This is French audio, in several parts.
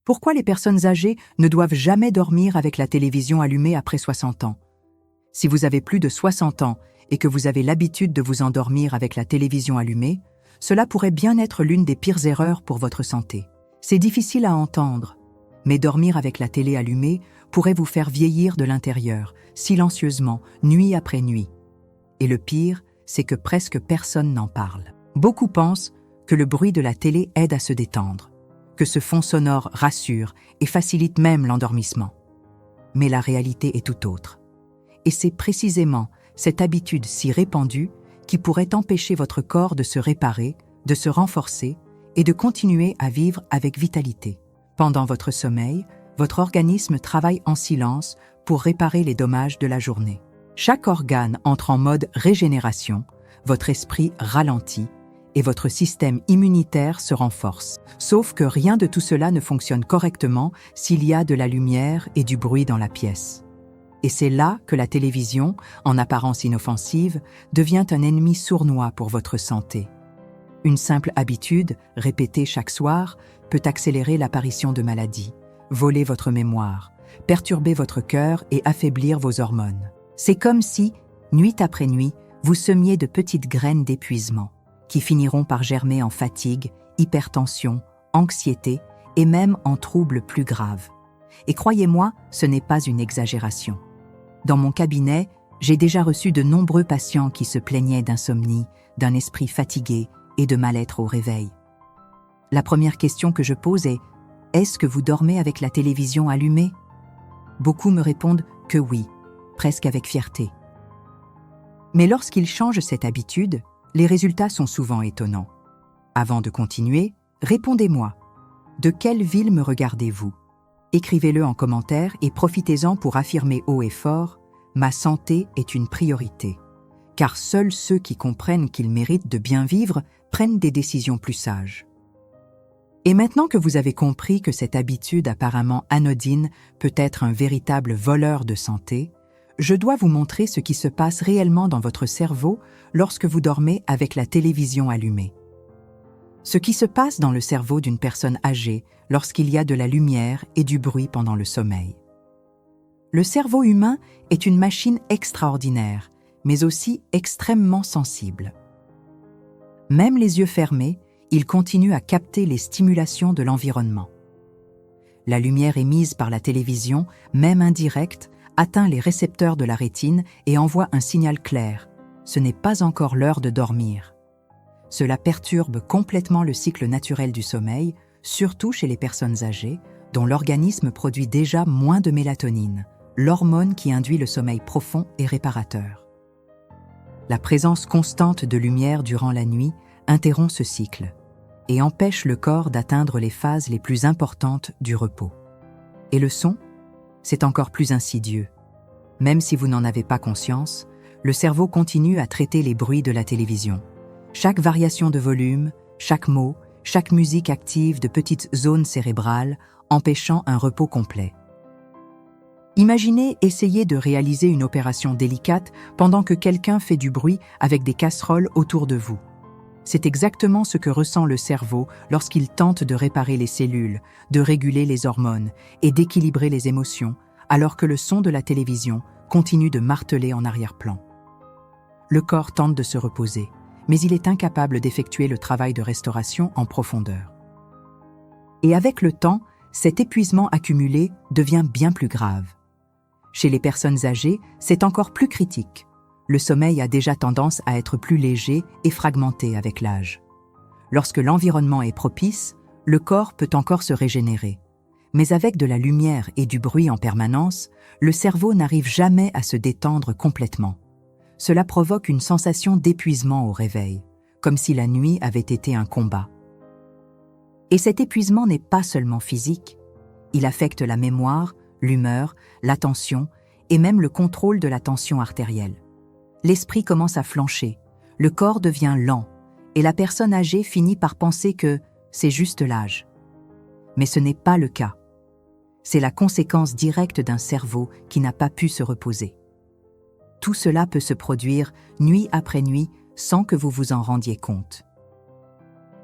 Pourquoi les personnes âgées ne doivent jamais dormir avec la télévision allumée après 60 ans? Si vous avez plus de 60 ans et que vous avez l'habitude de vous endormir avec la télévision allumée, cela pourrait bien être l'une des pires erreurs pour votre santé. C'est difficile à entendre, mais dormir avec la télé allumée pourrait vous faire vieillir de l'intérieur, silencieusement, nuit après nuit. Et le pire, c'est que presque personne n'en parle. Beaucoup pensent que le bruit de la télé aide à se détendre, que ce fond sonore rassure et facilite même l'endormissement. Mais la réalité est tout autre. Et c'est précisément cette habitude si répandue qui pourrait empêcher votre corps de se réparer, de se renforcer et de continuer à vivre avec vitalité. Pendant votre sommeil, votre organisme travaille en silence pour réparer les dommages de la journée. Chaque organe entre en mode régénération, votre esprit ralentit et votre système immunitaire se renforce. Sauf que rien de tout cela ne fonctionne correctement s'il y a de la lumière et du bruit dans la pièce. Et c'est là que la télévision, en apparence inoffensive, devient un ennemi sournois pour votre santé. Une simple habitude, répétée chaque soir, peut accélérer l'apparition de maladies, voler votre mémoire, perturber votre cœur et affaiblir vos hormones. C'est comme si, nuit après nuit, vous semiez de petites graines d'épuisement, qui finiront par germer en fatigue, hypertension, anxiété et même en troubles plus graves. Et croyez-moi, ce n'est pas une exagération. Dans mon cabinet, j'ai déjà reçu de nombreux patients qui se plaignaient d'insomnie, d'un esprit fatigué et de mal-être au réveil. La première question que je pose est « Est-ce que vous dormez avec la télévision allumée ?» Beaucoup me répondent que oui, presque avec fierté. Mais lorsqu'ils changent cette habitude, les résultats sont souvent étonnants. Avant de continuer, répondez-moi. De quelle ville me regardez-vous? Écrivez-le en commentaire et profitez-en pour affirmer haut et fort « Ma santé est une priorité ». Car seuls ceux qui comprennent qu'ils méritent de bien vivre prennent des décisions plus sages. Et maintenant que vous avez compris que cette habitude apparemment anodine peut être un véritable voleur de santé, je dois vous montrer ce qui se passe réellement dans votre cerveau lorsque vous dormez avec la télévision allumée. Ce qui se passe dans le cerveau d'une personne âgée lorsqu'il y a de la lumière et du bruit pendant le sommeil. Le cerveau humain est une machine extraordinaire, mais aussi extrêmement sensible. Même les yeux fermés, il continue à capter les stimulations de l'environnement. La lumière émise par la télévision, même indirecte, atteint les récepteurs de la rétine et envoie un signal clair. Ce n'est pas encore l'heure de dormir. Cela perturbe complètement le cycle naturel du sommeil, surtout chez les personnes âgées, dont l'organisme produit déjà moins de mélatonine, l'hormone qui induit le sommeil profond et réparateur. La présence constante de lumière durant la nuit interrompt ce cycle et empêche le corps d'atteindre les phases les plus importantes du repos. Et le son? C'est encore plus insidieux. Même si vous n'en avez pas conscience, le cerveau continue à traiter les bruits de la télévision. Chaque variation de volume, chaque mot, chaque musique active de petites zones cérébrales, empêchant un repos complet. Imaginez essayer de réaliser une opération délicate pendant que quelqu'un fait du bruit avec des casseroles autour de vous. C'est exactement ce que ressent le cerveau lorsqu'il tente de réparer les cellules, de réguler les hormones et d'équilibrer les émotions, alors que le son de la télévision continue de marteler en arrière-plan. Le corps tente de se reposer, mais il est incapable d'effectuer le travail de restauration en profondeur. Et avec le temps, cet épuisement accumulé devient bien plus grave. Chez les personnes âgées, c'est encore plus critique. Le sommeil a déjà tendance à être plus léger et fragmenté avec l'âge. Lorsque l'environnement est propice, le corps peut encore se régénérer. Mais avec de la lumière et du bruit en permanence, le cerveau n'arrive jamais à se détendre complètement. Cela provoque une sensation d'épuisement au réveil, comme si la nuit avait été un combat. Et cet épuisement n'est pas seulement physique. Il affecte la mémoire, l'humeur, l'attention et même le contrôle de la tension artérielle. L'esprit commence à flancher, le corps devient lent et la personne âgée finit par penser que c'est juste l'âge. Mais ce n'est pas le cas. C'est la conséquence directe d'un cerveau qui n'a pas pu se reposer. Tout cela peut se produire nuit après nuit sans que vous vous en rendiez compte.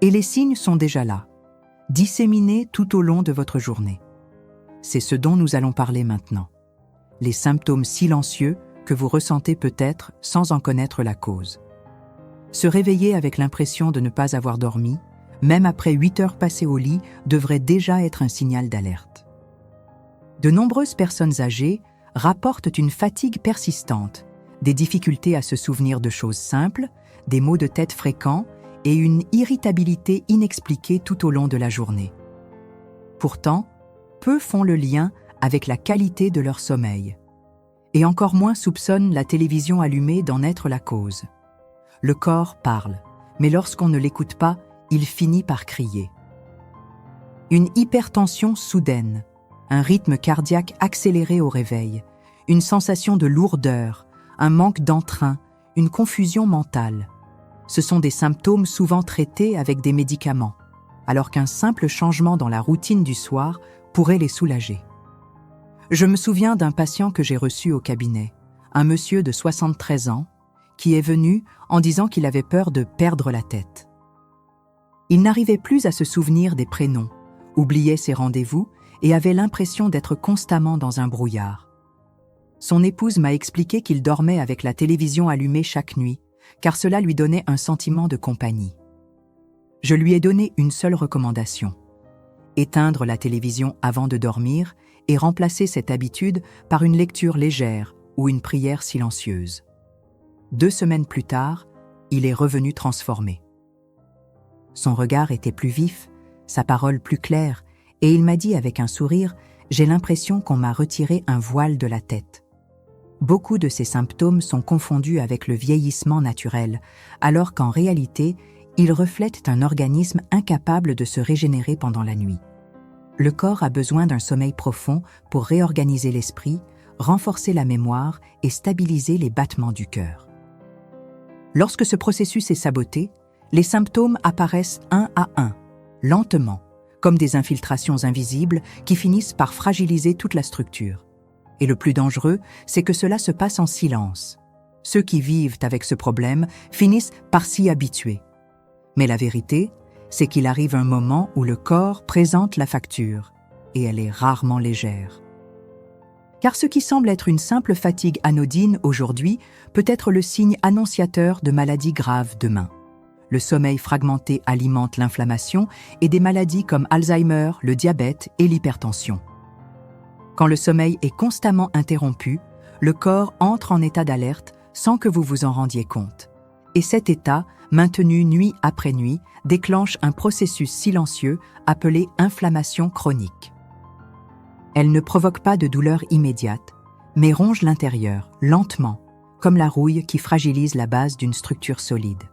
Et les signes sont déjà là. disséminés tout au long de votre journée. C'est ce dont nous allons parler maintenant. Les symptômes silencieux que vous ressentez peut-être sans en connaître la cause. Se réveiller avec l'impression de ne pas avoir dormi, même après 8 heures passées au lit, devrait déjà être un signal d'alerte. De nombreuses personnes âgées rapportent une fatigue persistante, des difficultés à se souvenir de choses simples, des maux de tête fréquents et une irritabilité inexpliquée tout au long de la journée. Pourtant, peu font le lien avec la qualité de leur sommeil. Et encore moins soupçonnent la télévision allumée d'en être la cause. Le corps parle, mais lorsqu'on ne l'écoute pas, il finit par crier. Une hypertension soudaine, un rythme cardiaque accéléré au réveil, une sensation de lourdeur, un manque d'entrain, une confusion mentale. Ce sont des symptômes souvent traités avec des médicaments, alors qu'un simple changement dans la routine du soir pourrait les soulager. Je me souviens d'un patient que j'ai reçu au cabinet, un monsieur de 73 ans, qui est venu en disant qu'il avait peur de perdre la tête. Il n'arrivait plus à se souvenir des prénoms, oubliait ses rendez-vous et avait l'impression d'être constamment dans un brouillard. Son épouse m'a expliqué qu'il dormait avec la télévision allumée chaque nuit, car cela lui donnait un sentiment de compagnie. Je lui ai donné une seule recommandation: éteindre la télévision avant de dormir et remplacer cette habitude par une lecture légère ou une prière silencieuse. 2 semaines plus tard, il est revenu transformé. Son regard était plus vif, sa parole plus claire, et il m'a dit avec un sourire « J'ai l'impression qu'on m'a retiré un voile de la tête ». Beaucoup de ces symptômes sont confondus avec le vieillissement naturel, alors qu'en réalité, ils reflètent un organisme incapable de se régénérer pendant la nuit. Le corps a besoin d'un sommeil profond pour réorganiser l'esprit, renforcer la mémoire et stabiliser les battements du cœur. Lorsque ce processus est saboté, les symptômes apparaissent un à un, lentement, comme des infiltrations invisibles qui finissent par fragiliser toute la structure. Et le plus dangereux, c'est que cela se passe en silence. Ceux qui vivent avec ce problème finissent par s'y habituer. Mais la vérité, c'est qu'il arrive un moment où le corps présente la facture, et elle est rarement légère. Car ce qui semble être une simple fatigue anodine aujourd'hui peut être le signe annonciateur de maladies graves demain. Le sommeil fragmenté alimente l'inflammation et des maladies comme Alzheimer, le diabète et l'hypertension. Quand le sommeil est constamment interrompu, le corps entre en état d'alerte sans que vous vous en rendiez compte. Et cet état, maintenu nuit après nuit, déclenche un processus silencieux appelé inflammation chronique. Elle ne provoque pas de douleur immédiate, mais ronge l'intérieur, lentement, comme la rouille qui fragilise la base d'une structure solide.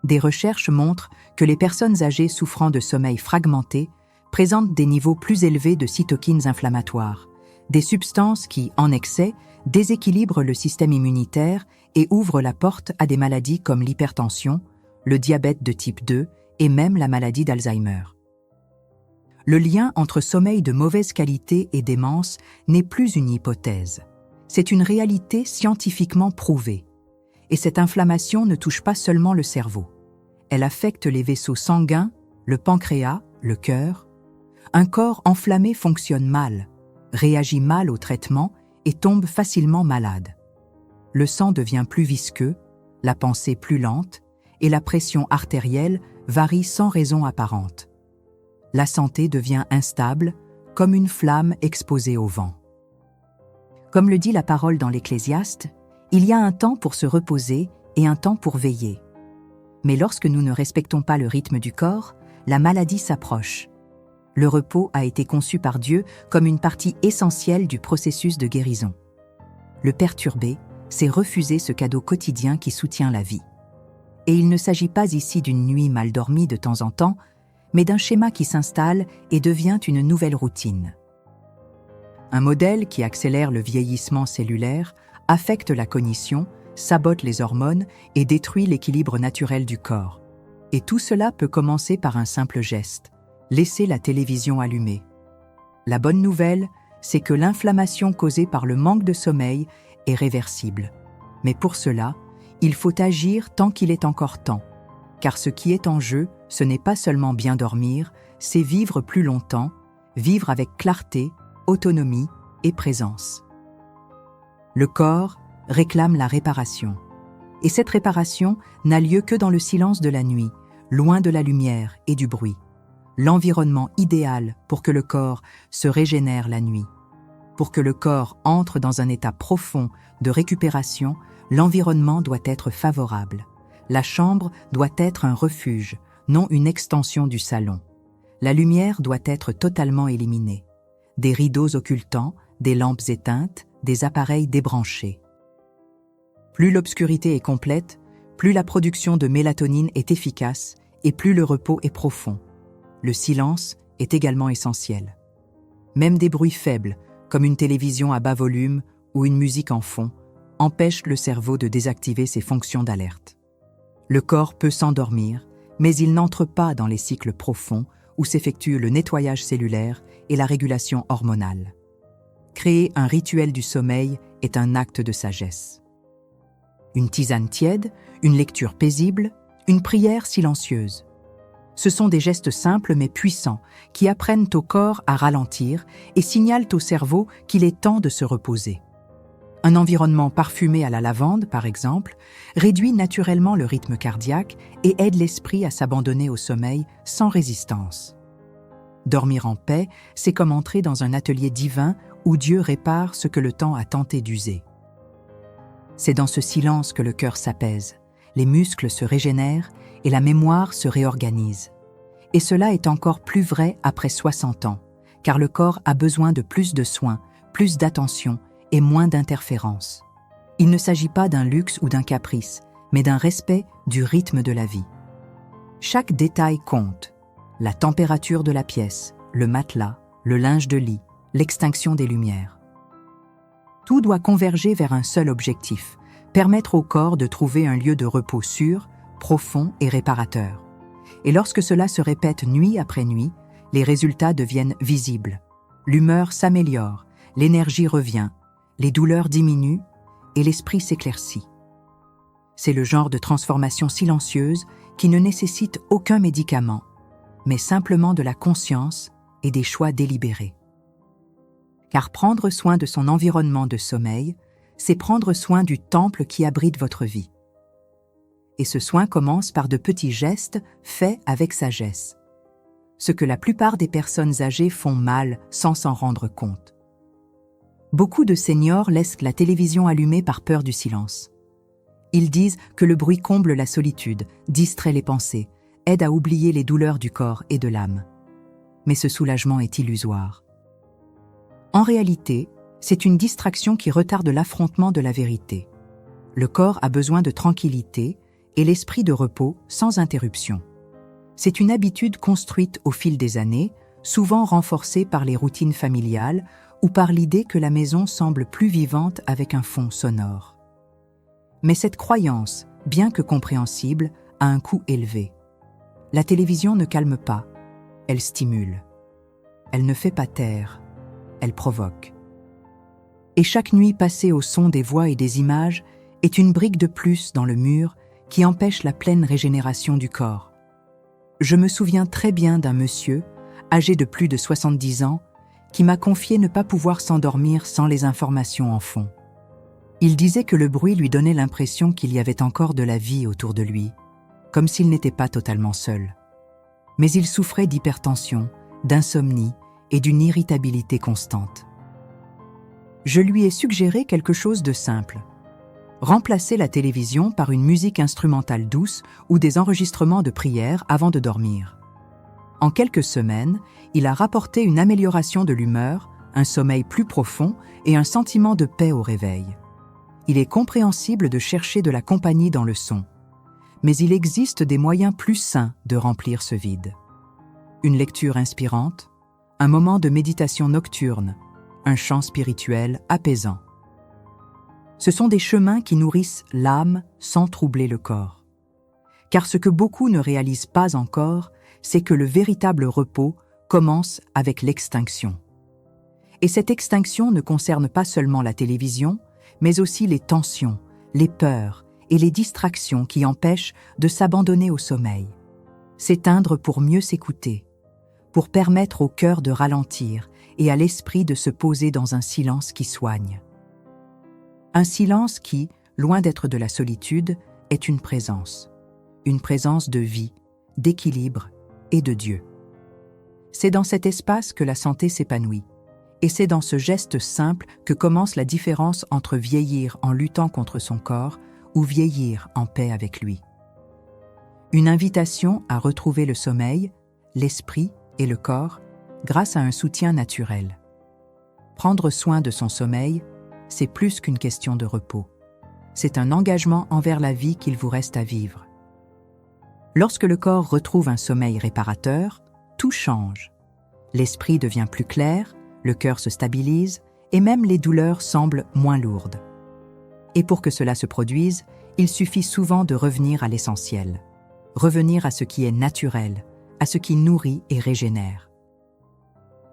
Des recherches montrent que les personnes âgées souffrant de sommeil fragmenté présentent des niveaux plus élevés de cytokines inflammatoires, des substances qui, en excès, déséquilibrent le système immunitaire et ouvrent la porte à des maladies comme l'hypertension, le diabète de type 2 et même la maladie d'Alzheimer. Le lien entre sommeil de mauvaise qualité et démence n'est plus une hypothèse. C'est une réalité scientifiquement prouvée. Et cette inflammation ne touche pas seulement le cerveau. Elle affecte les vaisseaux sanguins, le pancréas, le cœur. Un corps enflammé fonctionne mal, réagit mal au traitement et tombe facilement malade. Le sang devient plus visqueux, la pensée plus lente et la pression artérielle varie sans raison apparente. La santé devient instable, comme une flamme exposée au vent. Comme le dit la parole dans l'Ecclésiaste, il y a un temps pour se reposer et un temps pour veiller. Mais lorsque nous ne respectons pas le rythme du corps, la maladie s'approche. Le repos a été conçu par Dieu comme une partie essentielle du processus de guérison. Le perturber, c'est refuser ce cadeau quotidien qui soutient la vie. Et il ne s'agit pas ici d'une nuit mal dormie de temps en temps, mais d'un schéma qui s'installe et devient une nouvelle routine. Un modèle qui accélère le vieillissement cellulaire, affecte la cognition, sabote les hormones et détruit l'équilibre naturel du corps. Et tout cela peut commencer par un simple geste, laisser la télévision allumée. La bonne nouvelle, c'est que l'inflammation causée par le manque de sommeil est réversible. Mais pour cela, il faut agir tant qu'il est encore temps. Car ce qui est en jeu, ce n'est pas seulement bien dormir, c'est vivre plus longtemps, vivre avec clarté, autonomie et présence. Le corps réclame la réparation. Et cette réparation n'a lieu que dans le silence de la nuit, loin de la lumière et du bruit. L'environnement idéal pour que le corps se régénère la nuit. Pour que le corps entre dans un état profond de récupération, l'environnement doit être favorable. La chambre doit être un refuge, non une extension du salon. La lumière doit être totalement éliminée. Des rideaux occultants, des lampes éteintes, des appareils débranchés. Plus l'obscurité est complète, plus la production de mélatonine est efficace et plus le repos est profond. Le silence est également essentiel. Même des bruits faibles, comme une télévision à bas volume ou une musique en fond, empêchent le cerveau de désactiver ses fonctions d'alerte. Le corps peut s'endormir, mais il n'entre pas dans les cycles profonds où s'effectue le nettoyage cellulaire et la régulation hormonale. Créer un rituel du sommeil est un acte de sagesse. Une tisane tiède, une lecture paisible, une prière silencieuse. Ce sont des gestes simples mais puissants qui apprennent au corps à ralentir et signalent au cerveau qu'il est temps de se reposer. Un environnement parfumé à la lavande, par exemple, réduit naturellement le rythme cardiaque et aide l'esprit à s'abandonner au sommeil sans résistance. Dormir en paix, c'est comme entrer dans un atelier divin où Dieu répare ce que le temps a tenté d'user. C'est dans ce silence que le cœur s'apaise, les muscles se régénèrent et la mémoire se réorganise. Et cela est encore plus vrai après 60 ans, car le corps a besoin de plus de soins, plus d'attention et moins d'interférences. Il ne s'agit pas d'un luxe ou d'un caprice, mais d'un respect du rythme de la vie. Chaque détail compte. La température de la pièce, le matelas, le linge de lit, l'extinction des lumières. Tout doit converger vers un seul objectif, permettre au corps de trouver un lieu de repos sûr, profond et réparateur. Et lorsque cela se répète nuit après nuit, les résultats deviennent visibles. L'humeur s'améliore, l'énergie revient, les douleurs diminuent et l'esprit s'éclaircit. C'est le genre de transformation silencieuse qui ne nécessite aucun médicament, mais simplement de la conscience et des choix délibérés. Car prendre soin de son environnement de sommeil, c'est prendre soin du temple qui abrite votre vie. Et ce soin commence par de petits gestes faits avec sagesse. Ce que la plupart des personnes âgées font mal sans s'en rendre compte. Beaucoup de seniors laissent la télévision allumée par peur du silence. Ils disent que le bruit comble la solitude, distrait les pensées, aide à oublier les douleurs du corps et de l'âme. Mais ce soulagement est illusoire. En réalité, c'est une distraction qui retarde l'affrontement de la vérité. Le corps a besoin de tranquillité et l'esprit de repos sans interruption. C'est une habitude construite au fil des années, souvent renforcée par les routines familiales ou par l'idée que la maison semble plus vivante avec un fond sonore. Mais cette croyance, bien que compréhensible, a un coût élevé. La télévision ne calme pas, elle stimule. Elle ne fait pas taire, elle provoque. Et chaque nuit passée au son des voix et des images est une brique de plus dans le mur qui empêche la pleine régénération du corps. Je me souviens très bien d'un monsieur, âgé de plus de 70 ans, qui m'a confié ne pas pouvoir s'endormir sans les informations en fond. Il disait que le bruit lui donnait l'impression qu'il y avait encore de la vie autour de lui, comme s'il n'était pas totalement seul. Mais il souffrait d'hypertension, d'insomnie et d'une irritabilité constante. Je lui ai suggéré quelque chose de simple. Remplacer la télévision par une musique instrumentale douce ou des enregistrements de prières avant de dormir. En quelques semaines, il a rapporté une amélioration de l'humeur, un sommeil plus profond et un sentiment de paix au réveil. Il est compréhensible de chercher de la compagnie dans le son. Mais il existe des moyens plus sains de remplir ce vide. Une lecture inspirante, un moment de méditation nocturne, un chant spirituel apaisant. Ce sont des chemins qui nourrissent l'âme sans troubler le corps. Car ce que beaucoup ne réalisent pas encore, c'est que le véritable repos commence avec l'extinction. Et cette extinction ne concerne pas seulement la télévision, mais aussi les tensions, les peurs et les distractions qui empêchent de s'abandonner au sommeil. S'éteindre pour mieux s'écouter, pour permettre au cœur de ralentir et à l'esprit de se poser dans un silence qui soigne. Un silence qui, loin d'être de la solitude, est une présence de vie, d'équilibre et de Dieu. C'est dans cet espace que la santé s'épanouit, et c'est dans ce geste simple que commence la différence entre vieillir en luttant contre son corps ou vieillir en paix avec lui. Une invitation à retrouver le sommeil, l'esprit et le corps grâce à un soutien naturel. Prendre soin de son sommeil, c'est plus qu'une question de repos. C'est un engagement envers la vie qu'il vous reste à vivre. Lorsque le corps retrouve un sommeil réparateur, tout change. L'esprit devient plus clair, le cœur se stabilise et même les douleurs semblent moins lourdes. Et pour que cela se produise, il suffit souvent de revenir à l'essentiel. Revenir à ce qui est naturel, à ce qui nourrit et régénère.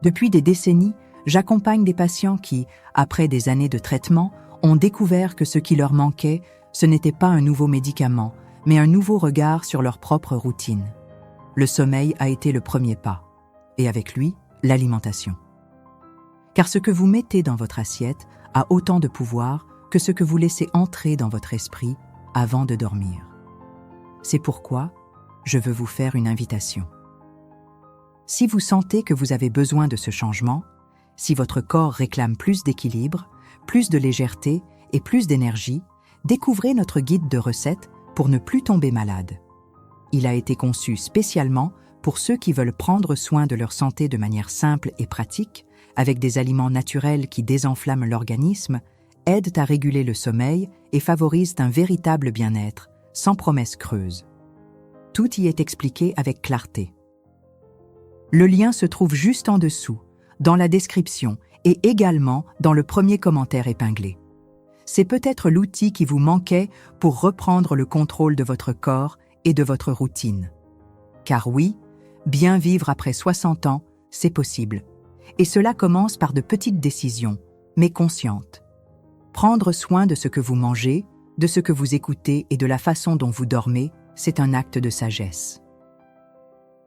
Depuis des décennies, j'accompagne des patients qui, après des années de traitement, ont découvert que ce qui leur manquait, ce n'était pas un nouveau médicament, mais un nouveau regard sur leur propre routine. Le sommeil a été le premier pas, et avec lui, l'alimentation. Car ce que vous mettez dans votre assiette a autant de pouvoir que ce que vous laissez entrer dans votre esprit avant de dormir. C'est pourquoi je veux vous faire une invitation. Si vous sentez que vous avez besoin de ce changement, si votre corps réclame plus d'équilibre, plus de légèreté et plus d'énergie, découvrez notre guide de recettes pour ne plus tomber malade. Il a été conçu spécialement pour ceux qui veulent prendre soin de leur santé de manière simple et pratique, avec des aliments naturels qui désenflamment l'organisme, aident à réguler le sommeil et favorisent un véritable bien-être, sans promesses creuses. Tout y est expliqué avec clarté. Le lien se trouve juste en dessous, dans la description et également dans le premier commentaire épinglé. C'est peut-être l'outil qui vous manquait pour reprendre le contrôle de votre corps et de votre routine. Car oui, bien vivre après 60 ans, c'est possible. Et cela commence par de petites décisions, mais conscientes. Prendre soin de ce que vous mangez, de ce que vous écoutez et de la façon dont vous dormez, c'est un acte de sagesse.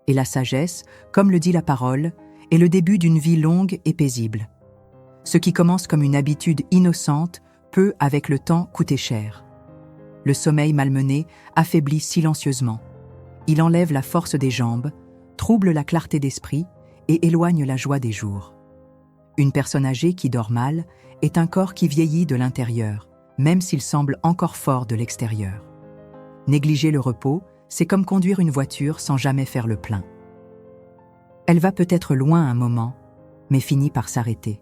Et la sagesse, comme le dit la parole, est le début d'une vie longue et paisible. Ce qui commence comme une habitude innocente peut, avec le temps, coûter cher. Le sommeil malmené affaiblit silencieusement. Il enlève la force des jambes, trouble la clarté d'esprit et éloigne la joie des jours. Une personne âgée qui dort mal est un corps qui vieillit de l'intérieur, même s'il semble encore fort de l'extérieur. Négliger le repos, c'est comme conduire une voiture sans jamais faire le plein. Elle va peut-être loin un moment, mais finit par s'arrêter.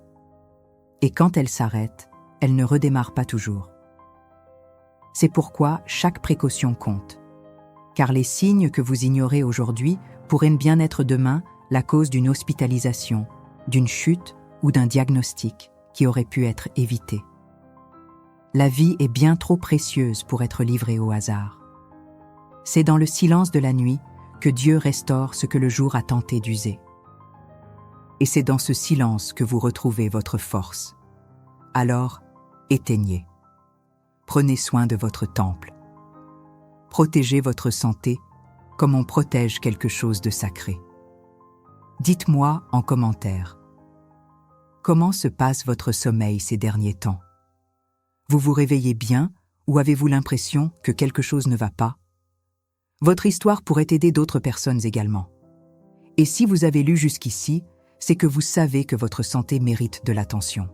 Et quand elle s'arrête, elle ne redémarre pas toujours. C'est pourquoi chaque précaution compte. Car les signes que vous ignorez aujourd'hui pourraient bien être demain la cause d'une hospitalisation, d'une chute ou d'un diagnostic qui aurait pu être évité. La vie est bien trop précieuse pour être livrée au hasard. C'est dans le silence de la nuit que Dieu restaure ce que le jour a tenté d'user. Et c'est dans ce silence que vous retrouvez votre force. Alors, éteignez. Prenez soin de votre temple. Protégez votre santé comme on protège quelque chose de sacré. Dites-moi en commentaire. Comment se passe votre sommeil ces derniers temps? Vous vous réveillez bien ou avez-vous l'impression que quelque chose ne va pas? Votre histoire pourrait aider d'autres personnes également. Et si vous avez lu jusqu'ici, c'est que vous savez que votre santé mérite de l'attention.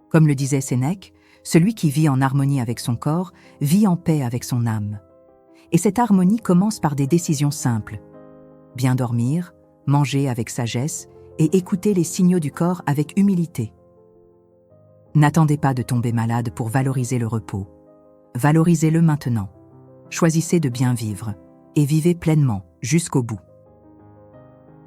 Comme le disait Sénèque, celui qui vit en harmonie avec son corps vit en paix avec son âme. Et cette harmonie commence par des décisions simples. Bien dormir, manger avec sagesse et écouter les signaux du corps avec humilité. N'attendez pas de tomber malade pour valoriser le repos. Valorisez-le maintenant. Choisissez de bien vivre et vivez pleinement jusqu'au bout.